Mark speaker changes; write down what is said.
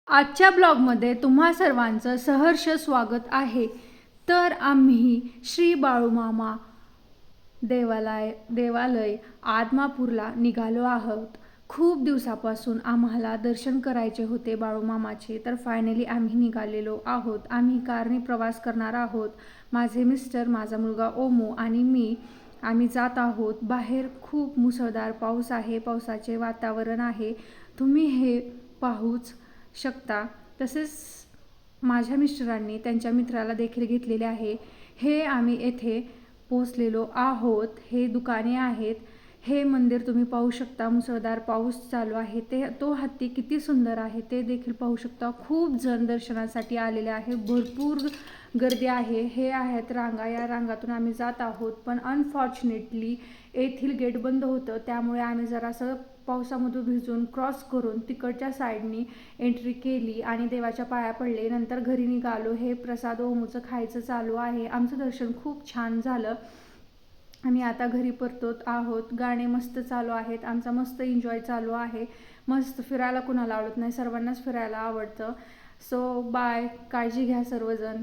Speaker 1: आजच्या ब्लॉगमध्ये तुम्हा सर्वांचं सहर्ष स्वागत आहे. तर आम्ही श्री बाळूमामा देवालय आदमापूरला निघालो आहोत. खूप दिवसापासून आम्हाला दर्शन करायचे होते बाळूमामाचे, तर फायनली आम्ही निघालेलो आहोत. आम्ही कारने प्रवास करणार आहोत. माझे मिस्टर, माझा मुलगा ओमू आणि मी आम्ही जात आहोत. बाहेर खूप मुसळधार पाऊस आहे, पावसाचे वातावरण आहे, तुम्ही हे पाहूच शकता. तसेच माझ्या मिस्टरांनी त्यांच्या मित्राला देखील घेतलेले आहे. हे आम्ही येथे पोहोचलेलो आहोत. हे दुकाने आहेत. हे मंदिर तुम्ही पाहू शकता. मुसळधार पाऊस चालू आहे, तो हत्ती किती सुंदर आहे ते देखील पाहू शकता. खूप जण दर्शनासाठी आलेले आहे, भरपूर गर्दी आहे. हे आहेत रांगा, या रांगातून आम्ही जात आहोत. पण अनफॉर्च्युनेटली येथील गेट बंद होतं, त्यामुळे आम्ही जरासं पावसामधून भिजून क्रॉस करून तिकडच्या साईडनी एंट्री केली आणि देवाच्या पाया पडले. नंतर घरी निघालो. हे प्रसाद ओमूचं खायचं चालू आहे. आमचं दर्शन खूप छान झालं. आम्ही आता घरी परतत आहोत. गाणे मस्त चालू आहेत. आमचा मस्त एन्जॉय चालू आहे. मस्त फिरायला कुणाला आवडत नाही, सर्वांनाच फिरायला आवडतं. सो बाय, काळजी घ्या सर्वजण.